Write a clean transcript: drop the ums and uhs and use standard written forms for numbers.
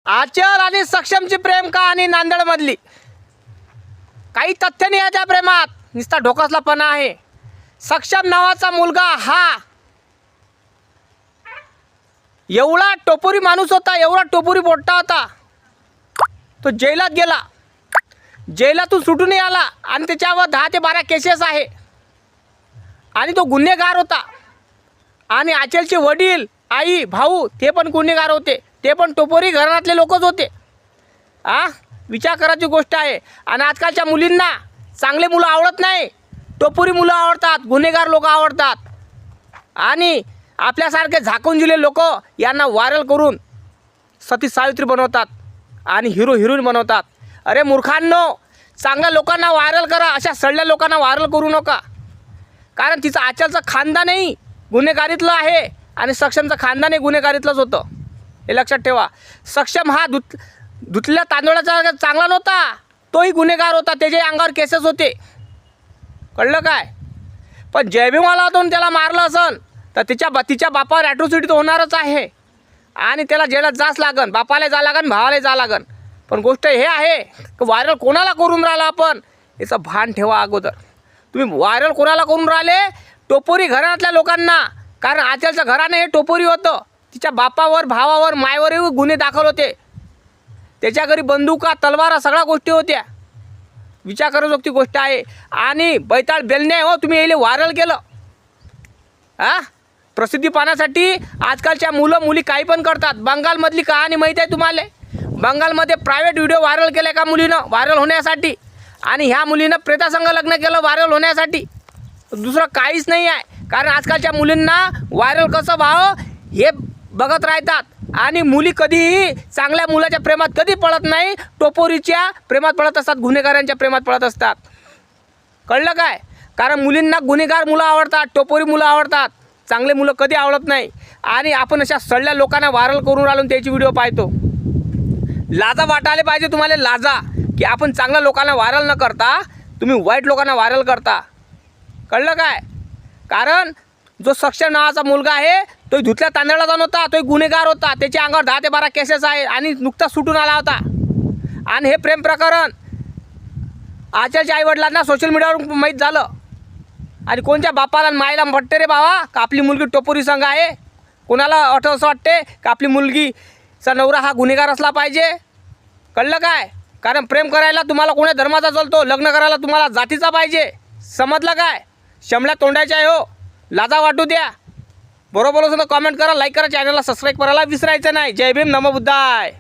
आचल आणि सक्षमची प्रेम कहाणी नांदेडमधली. काही तथ्य नाही आहे त्या प्रेमात, नुसता ढोकसलापणा आहे. सक्षम नावाचा मुलगा हा एवढा टोपुरी माणूस होता, एवढा टोपुरी पोट्टा होता. तो जेलात गेला, जेलातून सुटून आला आणि त्याच्यावर 10 ते 12 केसेस आहे आणि तो गुन्हेगार होता. आणि आचलचे वडील, आई, भाऊ ते पण गुन्हेगार होते, ते पण टोपोरी घराण्यातले लोकच होते. विचार करायची गोष्ट आहे. आणि आजकालच्या मुलींना चांगले मुलं आवडत नाही, टोपोरी मुलं आवडतात, गुन्हेगार लोक आवडतात. आणि आपल्यासारखे झाकून दिले लोक यांना व्हायरल करून सती सावित्री बनवतात आणि हिरो हिरोईन बनवतात. अरे मूर्खांनो, चांगल्या लोकांना व्हायरल करा, अशा सडल्या लोकांना व्हायरल करू नका. कारण तिचं आचलचं खानदानही गुन्हेगारीतलं आहे आणि सक्षमचं खानदानही गुन्हेगारीतलंच होतं, हे लक्षात ठेवा. सक्षम हा धुतलेल्या तांदूळाचा चांगला नव्हता, तोही गुन्हेगार होता, त्याच्या अंगावर केसेस होते, कळलं काय. पण जयभीमाला होऊन त्याला मारलं असन तर तिच्या बापावर ॲट्रोसिटी तर होणारच आहे आणि त्याला जेलात जाच लागन, बापाला जा लागन, भावाला जा लागन. पण गोष्ट हे आहे की व्हायरल कोणाला करून राहिला आपण, याचं भान ठेवा अगोदर. तुम्ही व्हायरल कोणाला करून राहिले? टोपोरी घरातल्या लोकांना. कारण आचलचं घराने हे टोपोरी होतं, तिच्या बापावर, भावावर, मायवरही गुन्हे दाखल होते. त्याच्या घरी बंदुका, तलवारा सगळ्या गोष्टी होत्या. विचार करू गोष्ट आहे. आणि बैताळ बेलणे हो, तुम्ही यायला व्हायरल केलं प्रसिद्धी पाहण्यासाठी. आजकालच्या मुलं मुली काही पण करतात. बंगालमधली कहाणी माहीत आहे तुम्हाला? बंगालमध्ये प्रायव्हेट व्हिडिओ व्हायरल केला एका मुलीनं व्हायरल होण्यासाठी, आणि ह्या मुलीनं प्रेतासंग लग्न केलं व्हायरल होण्यासाठी. दुसरं काहीच नाही आहे. कारण आजकालच्या मुलींना व्हायरल कसं व्हावं हे बघत राहतात आणि मुली कधीही चांगल्या मुलाच्या प्रेमात कधी पडत नाही, टोपोरीच्या प्रेमात पडत असतात, गुन्हेगारांच्या प्रेमात पडत असतात, कळलं काय. कारण मुलींना गुन्हेगार मुलं आवडतात, टोपोरी मुलं आवडतात, चांगले मुलं कधी आवडत नाही. आणि आपण अशा सडल्या लोकांना व्हायरल करून राहिलो, त्याची व्हिडिओ पाहतो. लाजा वाटायला पाहिजे तुम्हाला, लाजा, की आपण चांगल्या लोकांना व्हायरल न करता तुम्ही वाईट लोकांना व्हायरल करता, कळलं काय. कारण जो सक्षम नावाचा मुलगा आहे तो धुतल्या तांदळाचा नव्हता, तो गुन्हेगार होता, त्याच्या अंगावर 10 ते 12 केसेस आहे आणि नुकताच सुटून आला होता. आणि हे प्रेम प्रकरण आजच्या आईवडिलांना सोशल मीडियावर माहीत झालं आणि कोणत्या बापाला मायला म्हटते रे बाबा का आपली मुलगी टोपोरी संघ आहे. कोणाला असं वाटते का आपली मुलगीचा नवरा हा गुन्हेगार असला पाहिजे, कळलं काय. कारण प्रेम करायला तुम्हाला कोण्या धर्माचा चालतो, लग्न करायला तुम्हाला जातीचा पाहिजे, समजलं काय. शमल्या तोंडाच्या आहे हो, लाजा वाटू द्या. बरोबर असेल तर कमेंट करा, लाईक करा, चॅनलला सबस्क्राईब करायला विसरायचं नाही. जय भीम, नमो बुद्धाय.